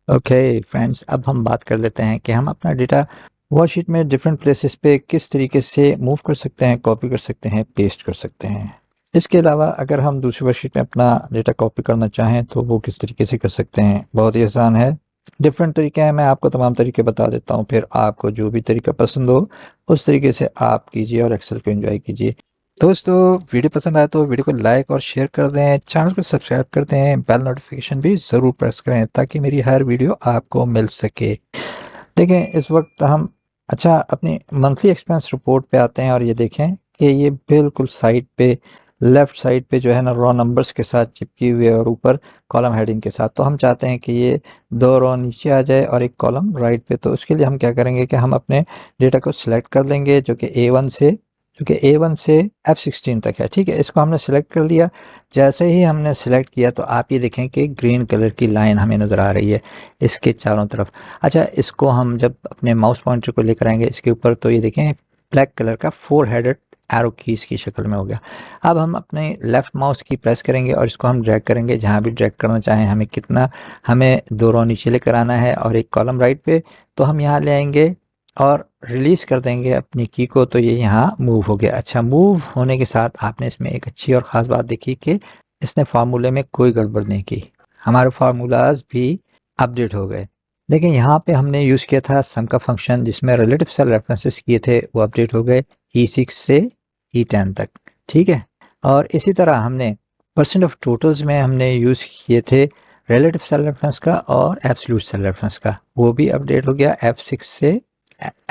Okay friends, अब हम बात कर लेते हैं कि हम अपना डेटा वर्कशीट में डिफरेंट प्लेसेस पे किस तरीके से मूव कर सकते हैं, कॉपी कर सकते हैं, पेस्ट कर सकते हैं। इसके अलावा अगर हम दूसरी वर्कशीट में अपना डेटा कॉपी करना चाहें तो वो किस तरीके से कर सकते हैं। बहुत ही आसान है, डिफरेंट तरीके हैं। मैं आपको तमाम तरीके बता देता हूँ, फिर आपको जो भी तरीका पसंद हो उस तरीके से आप कीजिए और एक्सेल को एंजॉय कीजिए। दोस्तों, वीडियो पसंद आए तो वीडियो को लाइक और शेयर कर दें, चैनल को सब्सक्राइब कर दें, बेल नोटिफिकेशन भी ज़रूर प्रेस करें ताकि मेरी हर वीडियो आपको मिल सके। देखें, इस वक्त हम अपनी मंथली एक्सपेंस रिपोर्ट पे आते हैं और ये देखें कि ये बिल्कुल साइड पे, लेफ़्ट साइड पे जो है ना, रॉ नंबर्स के साथ चिपकी हुई है और ऊपर कॉलम हेडिंग के साथ। तो हम चाहते हैं कि ये 2 रॉ नीचे आ जाए और एक कॉलम राइट पे। तो उसके लिए हम क्या करेंगे कि हम अपने डेटा को सिलेक्ट कर लेंगे जो कि A1 से F16 तक है। ठीक है, इसको हमने सेलेक्ट कर लिया। जैसे ही हमने सेलेक्ट किया तो आप ये देखें कि ग्रीन कलर की लाइन हमें नज़र आ रही है इसके चारों तरफ। इसको हम जब अपने माउस पॉइंटर को लेकर आएंगे इसके ऊपर तो ये देखें ब्लैक कलर का 4 हेडेड एरो कीज की शक्ल में हो गया। अब हम अपने लेफ़्ट माउस की प्रेस करेंगे और इसको हम ड्रैग करेंगे जहाँ भी ड्रैग करना चाहें। हमें 2 रॉ नीचे लेकर आना है और एक कॉलम राइट पे। तो हम यहाँ ले आएंगे और रिलीज़ कर देंगे अपनी की को, तो ये यहाँ मूव हो गया। मूव होने के साथ आपने इसमें एक अच्छी और ख़ास बात देखी कि इसने फार्मूले में कोई गड़बड़ नहीं की, हमारे फार्मूलाज भी अपडेट हो गए। देखिए, यहाँ पे हमने यूज़ किया था सम का फंक्शन जिसमें रिलेटिव सेल रेफरेंसेस किए थे, वो अपडेट हो गए E6 से E10 तक। ठीक है, और इसी तरह हमने परसेंट ऑफ टोटल्स में हमने यूज़ किए थे रिलेटिव सेल रेफरेंस का और एब्सोल्यूट सेल रेफरेंस का, वो भी अपडेट हो गया F6 से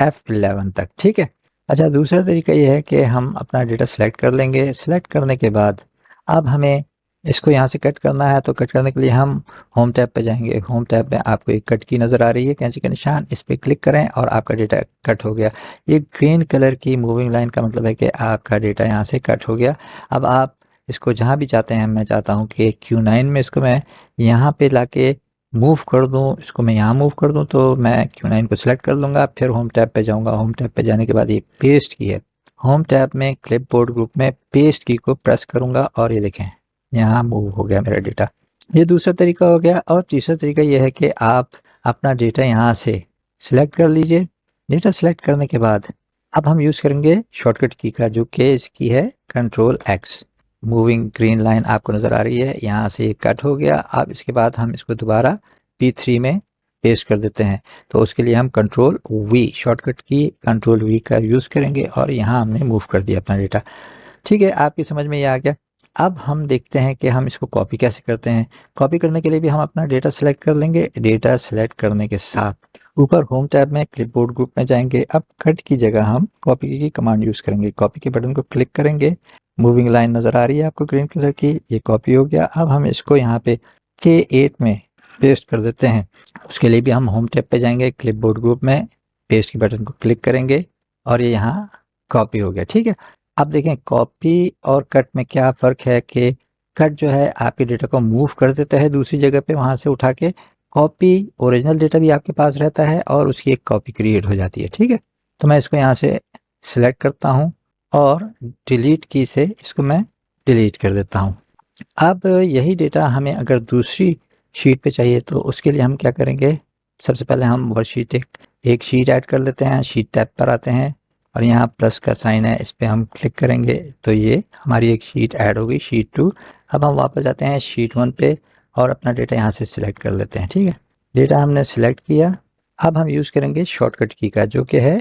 F11 तक। ठीक है, दूसरा तरीका ये है कि हम अपना डेटा सेलेक्ट कर लेंगे। सेलेक्ट करने के बाद अब हमें इसको यहाँ से कट करना है, तो कट करने के लिए हम होम टैब पे जाएंगे। होम टैब में आपको एक कट की नज़र आ रही है, कैंची का निशान, इस पर क्लिक करें और आपका डेटा कट हो गया। ये ग्रीन कलर की मूविंग लाइन का मतलब है कि आपका डेटा यहाँ से कट हो गया। अब आप इसको जहाँ भी चाहते हैं, मैं चाहता हूँ कि Q9 में इसको मैं यहाँ पे लाके मूव कर दूँ, इसको मैं यहाँ मूव कर दूँ, तो मैं Q9 को सिलेक्ट कर लूँगा। फिर होम टैब पे जाऊँगा। होम टैब पे जाने के बाद ये पेस्ट की है, होम टैब में क्लिपबोर्ड ग्रुप में पेस्ट की को प्रेस करूँगा और ये देखें यहाँ मूव हो गया मेरा डेटा। ये दूसरा तरीका हो गया। और तीसरा तरीका ये है कि आप अपना डेटा यहाँ से सिलेक्ट कर लीजिए। डेटा सिलेक्ट करने के बाद अब हम यूज़ करेंगे शॉर्टकट की का, जो कि इसकी है Ctrl+X। मूविंग ग्रीन लाइन आपको नज़र आ रही है, यहाँ से ये कट हो गया। अब इसके बाद हम इसको दोबारा P3 में पेस्ट कर देते हैं। तो उसके लिए हम Ctrl+V, शॉर्टकट की Ctrl+V का यूज़ करेंगे और यहाँ हमने मूव कर दिया अपना डेटा। ठीक है, आपकी समझ में ये आ गया। अब हम देखते हैं कि हम इसको कॉपी कैसे करते हैं। कॉपी करने के लिए भी हम अपना डेटा सेलेक्ट कर लेंगे। डेटा सेलेक्ट करने के साथ ऊपर होम टैब में क्लिपबोर्ड ग्रुप में जाएंगे। अब कट की जगह हम कॉपी की कमांड यूज़ करेंगे। कॉपी के बटन को क्लिक करेंगे, मूविंग लाइन नज़र आ रही है आपको ग्रीन कलर की, ये कॉपी हो गया। अब हम इसको यहाँ पे K8 में पेस्ट कर देते हैं। उसके लिए भी हम होम टैब पे जाएंगे, क्लिपबोर्ड ग्रुप में पेस्ट के बटन को क्लिक करेंगे और ये यहाँ कॉपी हो गया। ठीक है, अब देखें कॉपी और कट में क्या फ़र्क है कि कट जो है आपके डेटा को मूव कर देता है दूसरी जगह पे, वहाँ से उठा के। कॉपी ओरिजिनल डेटा भी आपके पास रहता है और उसकी एक कॉपी क्रिएट हो जाती है। ठीक है, तो मैं इसको यहाँ से सिलेक्ट करता हूँ और डिलीट की से इसको मैं डिलीट कर देता हूँ। अब यही डेटा हमें अगर दूसरी शीट पे चाहिए तो उसके लिए हम क्या करेंगे, सबसे पहले हम वर्कशीट एक शीट ऐड कर लेते हैं। शीट टैब पर आते हैं और यहाँ प्लस का साइन है, इस पर हम क्लिक करेंगे तो ये हमारी एक शीट ऐड हो गई, शीट 2। अब हम वापस आते हैं शीट 1 पे और अपना डेटा यहाँ से सिलेक्ट कर लेते हैं। ठीक है, डेटा हमने सिलेक्ट किया। अब हम यूज़ करेंगे शॉर्टकट की का, जो कि है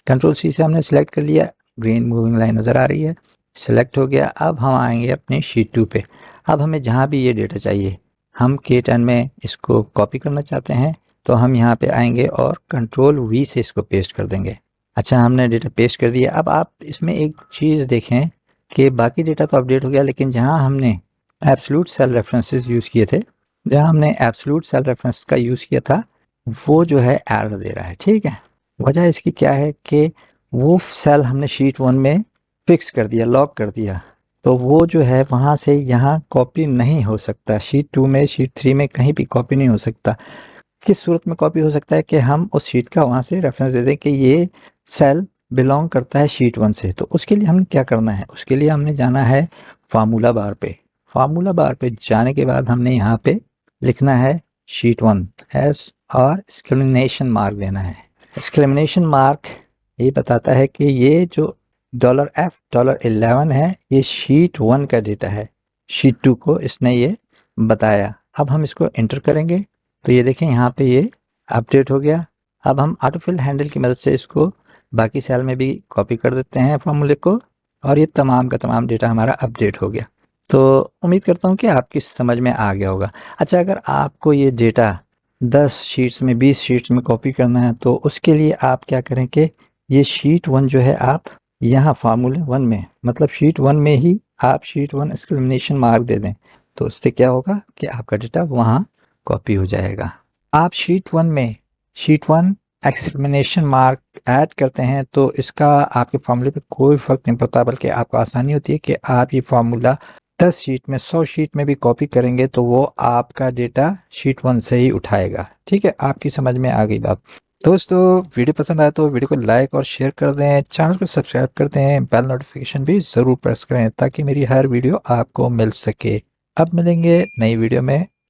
Ctrl+C से हमने सिलेक्ट कर लिया। ग्रीन मूविंग लाइन नज़र आ रही है, सिलेक्ट हो गया। अब हम आएंगे अपनी शीट 2 पे। अब हमें जहाँ भी ये डेटा चाहिए, हम K10 में इसको कॉपी करना चाहते हैं तो हम यहाँ पे आएंगे और Ctrl+V से इसको पेस्ट कर देंगे। हमने डेटा पेस्ट कर दिया। अब आप इसमें एक चीज़ देखें कि बाकी डेटा तो अपडेट हो गया, लेकिन जहाँ हमने एब्सोल्यूट सेल रेफरेंसेस यूज़ किए थे, जहाँ हमने एब्सोल्यूट सेल रेफरेंस का यूज़ किया था, वो जो है एरर दे रहा है। ठीक है, वजह इसकी क्या है कि वो सेल हमने शीट 1 में फिक्स कर दिया, लॉक कर दिया, तो वो जो है वहाँ से यहाँ कॉपी नहीं हो सकता। शीट 2 में, शीट 3 में कहीं भी कॉपी नहीं हो सकता। किस सूरत में कॉपी हो सकता है कि हम उस शीट का वहाँ से रेफरेंस दे दें कि ये सेल बिलोंग करता है शीट 1 से। तो उसके लिए हमने क्या करना है, उसके लिए हमने जाना है फार्मूला बार पे। फार्मूला बार पे जाने के बाद हमने यहाँ पे लिखना है शीट 1 हैश और एक्सक्लेमेशन मार्क देना है। एक्सक्लेमेशन मार्क ये बताता है कि ये जो $F $11 है ये शीट 1 का डेटा है, शीट 2 को इसने ये बताया। अब हम इसको एंटर करेंगे तो ये देखें यहाँ पे ये अपडेट हो गया। अब हम ऑटोफिल हैंडल की मदद से इसको बाकी सेल में भी कॉपी कर देते हैं फॉर्मूले को, और ये तमाम का तमाम डेटा हमारा अपडेट हो गया। तो उम्मीद करता हूँ कि आपकी समझ में आ गया होगा। अच्छा, अगर आपको ये डेटा 10 शीट्स में 20 शीट्स में कॉपी करना है तो उसके लिए आप क्या करें कि ये शीट 1 जो है आप यहाँ फार्मूले 1 में, मतलब शीट 1 में ही आप शीट 1 एक्सक्लेमेशन मार्क दे दें, तो उससे क्या होगा कि आपका डेटा वहाँ कॉपी हो जाएगा। आप शीट 1 में शीट 1 एक्सक्लेमेशन मार्क ऐड करते हैं तो इसका आपके फार्मूले पे कोई फ़र्क नहीं पड़ता, बल्कि आपको आसानी होती है कि आप ये फार्मूला 10 शीट में 100 शीट में भी कॉपी करेंगे तो वो आपका डेटा शीट 1 से ही उठाएगा। ठीक है, आपकी समझ में आ गई बात। दोस्तों, वीडियो पसंद आए तो वीडियो को लाइक और शेयर कर दें, चैनल को सब्सक्राइब कर दें, बेल नोटिफिकेशन भी ज़रूर प्रेस करें ताकि मेरी हर वीडियो आपको मिल सके। अब मिलेंगे नई वीडियो में।